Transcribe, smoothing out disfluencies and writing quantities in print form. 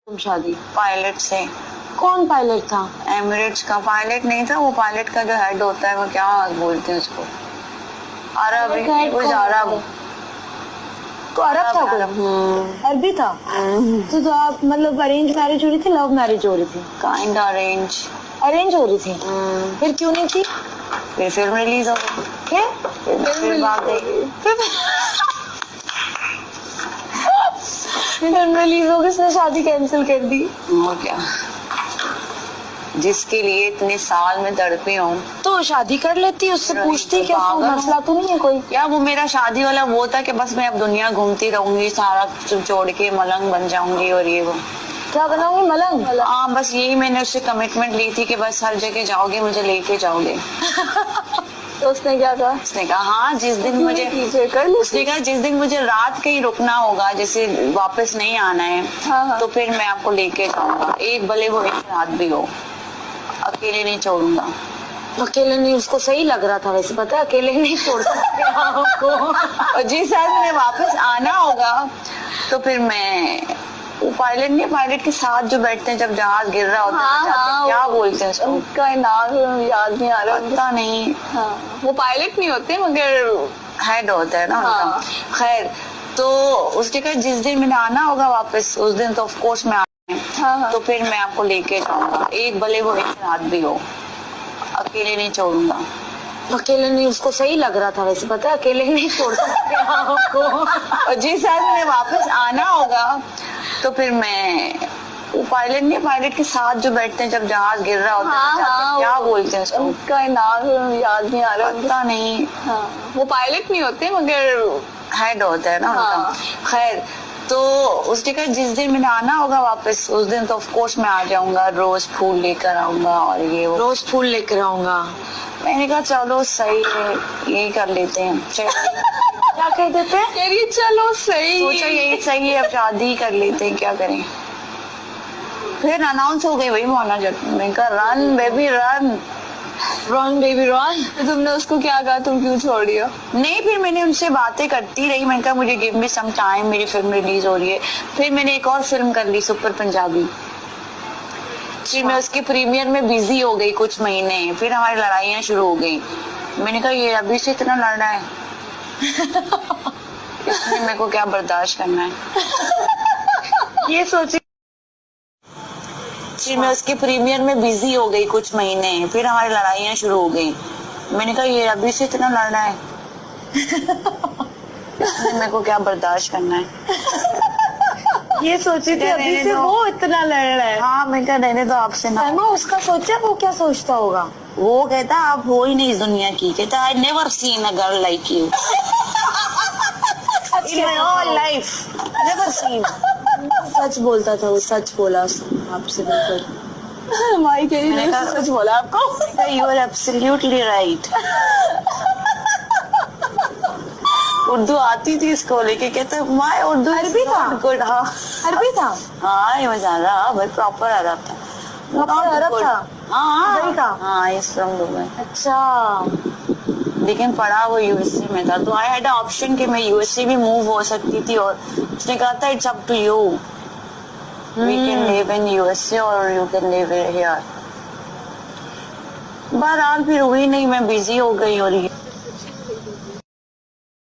तुम शादी पायलट से। कौन पायलट था? एमिरेट्स का पायलट नहीं था, वो पायलट का जो हेड होता है वो क्या बोलते हैं उसको, अरब कुछ अरब। तो अरब था कोई? अरबी था। तो आप मतलब अरेंज मैरिज हो रही थी, लव मैरिज हो रही थी? काइंड अरेंज हो रही थी। फिर क्यों नहीं थी? फिर फिल्म रिलीज हो गई। क्या? फिर भाग गई। फिल्म रिलीज हो गई, उसने शादी कैंसिल कर दी। और क्या, जिसके लिए इतने साल में तड़पी हूँ। तो शादी कर लेती, उससे पूछती क्या कोई मसला तो नहीं है कोई? क्या वो मेरा शादी वाला वो था कि बस मैं अब दुनिया घूमती रहूंगी, सारा छोड़ के मलंग बन जाऊंगी और ये वो। क्या बनाऊंगी? मलंग? हाँ बस यही मैंने उससे कमिटमेंट ली थी कि बस हर जगह जाओगे मुझे लेके जाओगे। तो उसने क्या कहा? उसने कहा हाँ जिस दिन मुझे उसने कहा जिस दिन मुझे रात कहीं रुकना होगा, जैसे वापस नहीं आना है, हाँ। तो फिर मैं आपको लेके जाऊंगा, एक भले वो एक रात भी हो, अकेले नहीं छोड़ूंगा। अकेले नहीं, उसको सही लग रहा था वैसे, पता है अकेले नहीं छोड़ सकते आपको। और जिस रात में वापस आना होगा तो फिर मैं, वो पायलट नहीं, पायलट के साथ जो बैठते हैं जब जहाज गिर रहा होता है, क्या बोलते हैं उसको? उनका नाम याद नहीं आ रहा। पता नहीं। हाँ, वो पायलट नहीं होते मगर हेड होता है ना उनका। खैर, तो उसने कहा जिस दिन मैंने आना होगा वापस, उस दिन तो ऑफ कोर्स मैं हाँ। तो फिर मैं आपको लेके जाऊंगा, एक भले वो एक रात भी हो, अकेले नहीं छोड़ूंगा। अकेले नहीं, उसको सही लग रहा था वैसे, पता है अकेले नहीं छोड़ सकते आपको। और जिस रात में वापस आना होगा तो फिर मैं, वो पायलट नहीं, पायलट के साथ जो बैठते हैं जब जहाज गिर रहा होता है, क्या बोलते हैं उसको? उनका नाम याद नहीं आ रहा। पता नहीं। हाँ, वो पायलट नहीं होते मगर हेड होता है ना उनका। खैर, तो उसने कहा जिस दिन मैंने आना होगा वापस, उस दिन तो ऑफ कोर्स मैं आ जाऊंगा, रोज फूल लेकर आऊंगा और ये वो। रोज फूल लेकर आऊंगा। मैंने कहा चलो सही है, यही कर लेते हैं। क्या कह देते हैं? कह रही चलो सही, सोचा यही सही है, अब शादी कर लेते हैं, क्या करें। फिर अनाउंस हो गई भाई मोना जट, मैंने कहा run baby run, run baby run. तो तुमने उसको क्या कहा, तुम क्यों छोड़ रही हो? नहीं, फिर मैंने उनसे बातें करती रही, मैंने कहा मुझे गिव मी सम टाइम, मेरी फिल्म रिलीज हो रही है। फिर मैंने एक और फिल्म कर ली, सुपर पंजाबी। फिर मैं उसके प्रीमियर में बिजी हो गई कुछ महीने, फिर हमारी लड़ाइयाँ शुरू हो गई। मैंने कहा ये अभी से इतना लड़ रहा है, इसमें मेरे को क्या बर्दाश्त करना है। ये सोची, फिर मैं उसके प्रीमियर में बिजी हो गई कुछ महीने, फिर हमारी लड़ाइयाँ शुरू हो गई। मैंने कहा ये अभी से इतना लड़ रहा है, इसमें मेरे को क्या बर्दाश्त करना है। ये सोची थी अभी से वो इतना लड़ रहा है। हाँ मैं क्या, रहने दो आपसे ना। उसका सोचा, वो क्या सोचता होगा? वो कहता आप हो ही नहीं इस दुनिया की, कहता I never seen a girl like you in my whole life, never seen. सच बोलता था वो, सच बोला आपसे बिल्कुल। माई के लिए सच बोला आपको। You are absolutely right. Urdu आती थी इसको लेके, कहता माय उर्दू अरबी था गुड। हाँ अरबी था। हाँ ये मजा आ रहा भाई, प्रॉपर अरब था। अरब था। हाँ दुबई का? हाँ इस फ्रॉम दुबई। अच्छा, लेकिन पढ़ा वो यूएसए में था, तो आई हैड ऑप्शन कि मैं यूएसए भी मूव हो सकती थी, और उसने कहा था it's up to you, we can live in USA और यू कैन लिव हियर। बहरहाल फिर हुई नहीं, मैं बिजी हो गई और